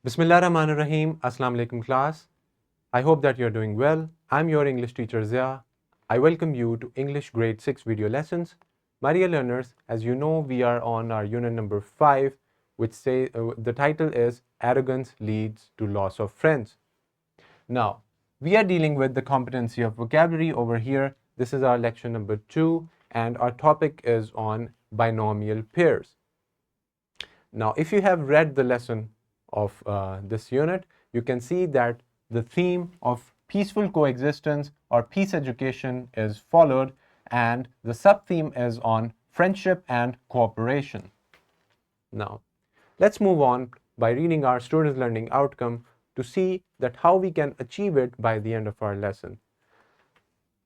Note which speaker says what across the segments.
Speaker 1: Bismillah Rahman Rahim. Assalamu alaikum class. I hope that you're doing well. I'm your English teacher Zia. I welcome you to English grade 6 video lessons. My dear learners, as you know, we are on our unit number 5, which the title is Arrogance Leads to Loss of Friends. Now, we are dealing with the competency of vocabulary over here. This is our lecture number 2, and our topic is on binomial pairs. Now, if you have read the lesson of this unit, you can see that the theme of peaceful coexistence or peace education is followed, and the sub-theme is on friendship and cooperation. Now, let's move on by reading our students' learning outcome to see that how we can achieve it by the end of our lesson.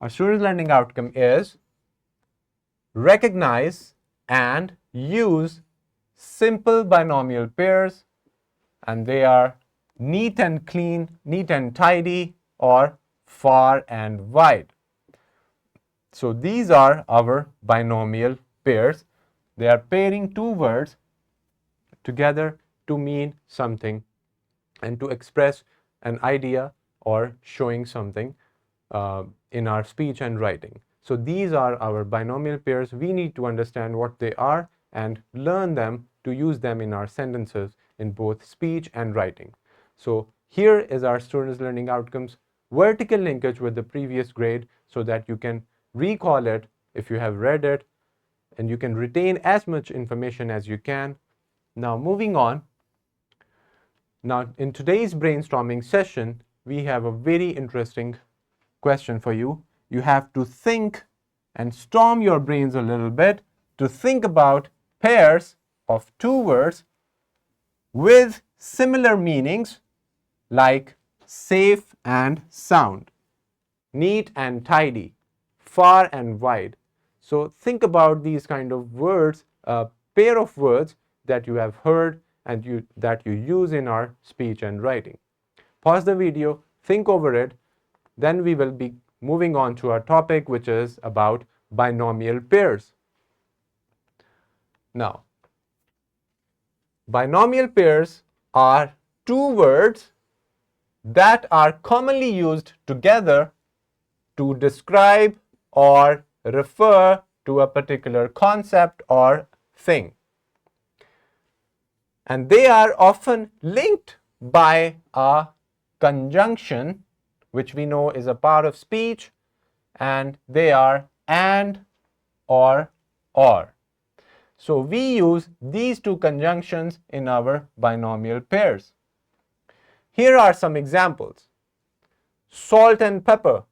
Speaker 1: Our students' learning outcome is recognize and use simple binomial pairs, and they are neat and clean, neat and tidy, or far and wide. So these are our binomial pairs. They are pairing two words together to mean something and to express an idea or showing something in our speech and writing. So these are our binomial pairs. We need to understand what they are and learn them to use them in our sentences in both speech and writing. So here is our students' learning outcomes, vertical linkage with the previous grade so that you can recall it if you have read it, and you can retain as much information as you can. Now moving on. Now in today's brainstorming session, we have a very interesting question for you. You have to think and storm your brains a little bit to think about pairs of two words with similar meanings like safe and sound, neat and tidy, far and wide. So think about these kind of words, a pair of words that you have heard and that you use in our speech and writing. Pause the video, think over it, then we will be moving on to our topic, which is about binomial pairs. Now, binomial pairs are two words that are commonly used together to describe or refer to a particular concept or thing. And they are often linked by a conjunction, which we know is a part of speech, and they are and, or. So we use these two conjunctions in our binomial pairs. Here are some examples. Salt and pepper.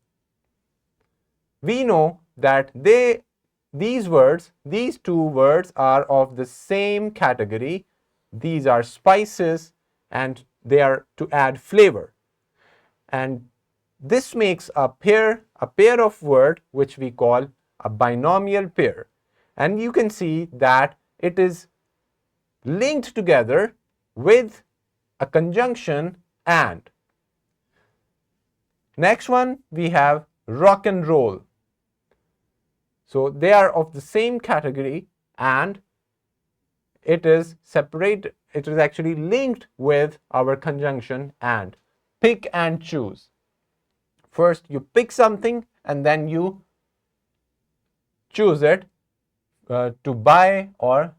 Speaker 1: We know that these two words are of the same category. These are spices and they are to add flavor. And this makes a pair of words which we call a binomial pair. And you can see that it is linked together with a conjunction and. Next one, we have rock and roll. So they are of the same category and it is actually linked with our conjunction and. Pick and choose. First you pick something and then you choose it to buy or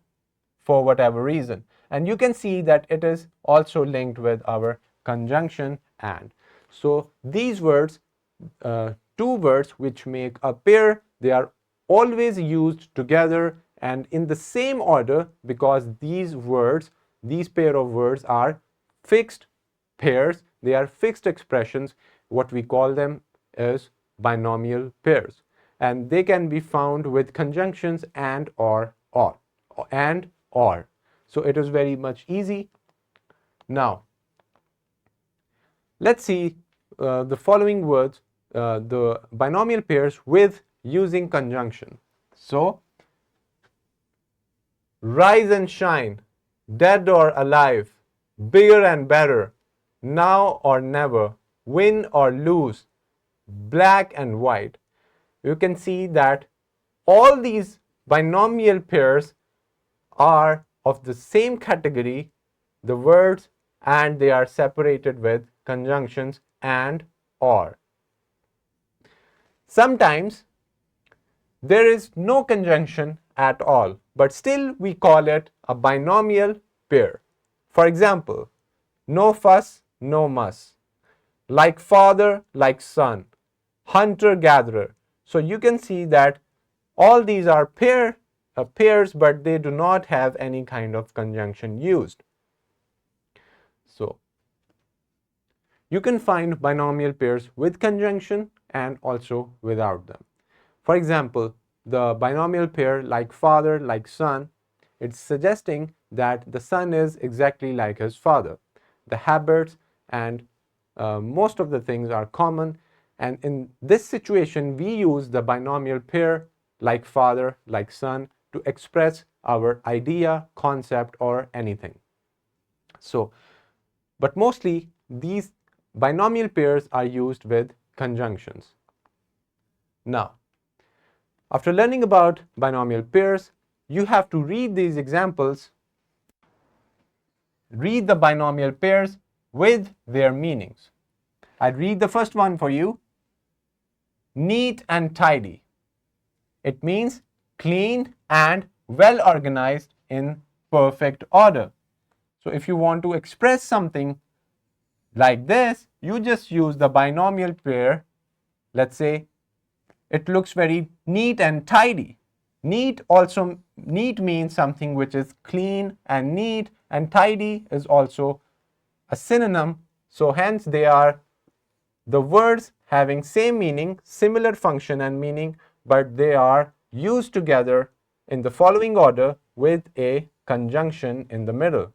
Speaker 1: for whatever reason. And you can see that it is also linked with our conjunction and. So these words, two words which make a pair, they are always used together and in the same order because these pair of words are fixed pairs, they are fixed expressions. What we call them is binomial pairs. And they can be found with conjunctions and or. So it is very much easy. Now, let's see the following words, the binomial pairs with using conjunction. So, rise and shine, dead or alive, bigger and better, now or never, win or lose, black and white. You can see that all these binomial pairs are of the same category. The words and they are separated with conjunctions and or. Sometimes there is no conjunction at all, but still we call it a binomial pair. For example, no fuss, no muss. Like father, like son. Hunter, gatherer. So you can see that all these are pairs, but they do not have any kind of conjunction used. So you can find binomial pairs with conjunction and also without them. For example, the binomial pair like father, like son, it's suggesting that the son is exactly like his father. The habits and most of the things are common, and in this situation we use the binomial pair like father, like son to express our idea, concept, or anything. So, but mostly these binomial pairs are used with conjunctions. Now, after learning about binomial pairs, you have to read these examples, read the binomial pairs with their meanings. I'll read the first one for you. Neat and tidy. It means clean and well organized in perfect order. So if you want to express something like this, you just use the binomial pair. Let's say it looks very neat and tidy. Neat means something which is clean and neat, and tidy is also a synonym. So hence they are the words having same meaning, similar function and meaning, but they are used together in the following order with a conjunction in the middle.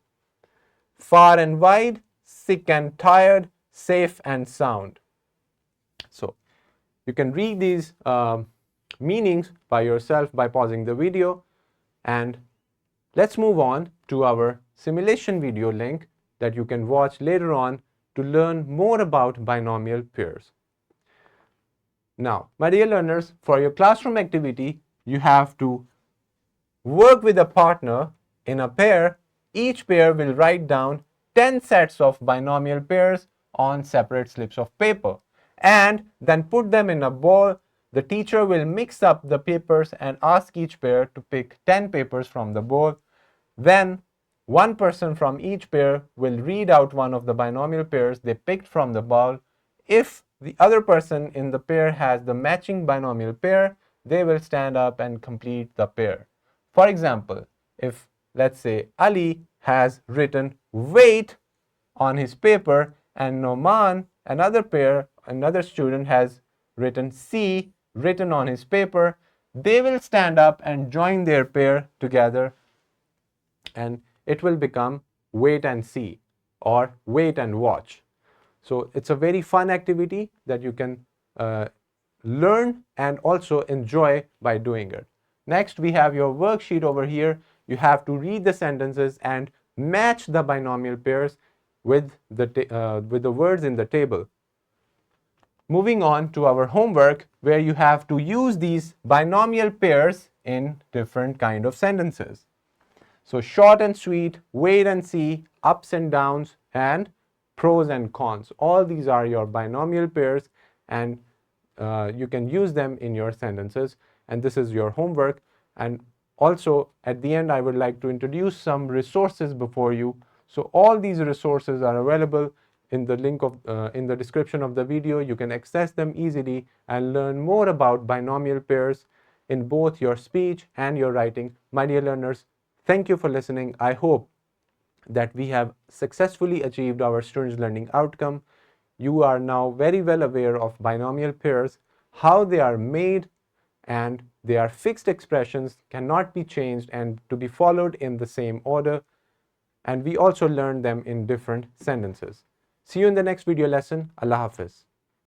Speaker 1: Far and wide, sick and tired, safe and sound. So you can read these meanings by yourself by pausing the video, and let's move on to our simulation video link that you can watch later on to learn more about binomial pairs. Now, my dear learners, for your classroom activity, you have to work with a partner in a pair. Each pair will write down 10 sets of binomial pairs on separate slips of paper and then put them in a bowl. The teacher will mix up the papers and ask each pair to pick 10 papers from the bowl. Then one person from each pair will read out one of the binomial pairs they picked from the bowl. If the other person in the pair has the matching binomial pair, they will stand up and complete the pair. For example, if let's say Ali has written wait on his paper and Noman, another student has written see written on his paper, they will stand up and join their pair together, and it will become wait and see or wait and watch. So it's a very fun activity that you can learn and also enjoy by doing it. Next, we have your worksheet over here. You have to read the sentences and match the binomial pairs with the words in the table. Moving on to our homework, where you have to use these binomial pairs in different kind of sentences. So short and sweet, wait and see, ups and downs, and pros and cons. All these are your binomial pairs, and you can use them in your sentences. And this is your homework. And also at the end, I would like to introduce some resources before you. So all these resources are available in the link in the description of the video. You can access them easily and learn more about binomial pairs in both your speech and your writing. My dear learners, thank you for listening. I hope that we have successfully achieved our students' learning outcome. You are now very well aware of binomial pairs, how they are made, and they are fixed expressions, cannot be changed and to be followed in the same order. And we also learned them in different sentences. See you in the next video lesson. Allah Hafiz.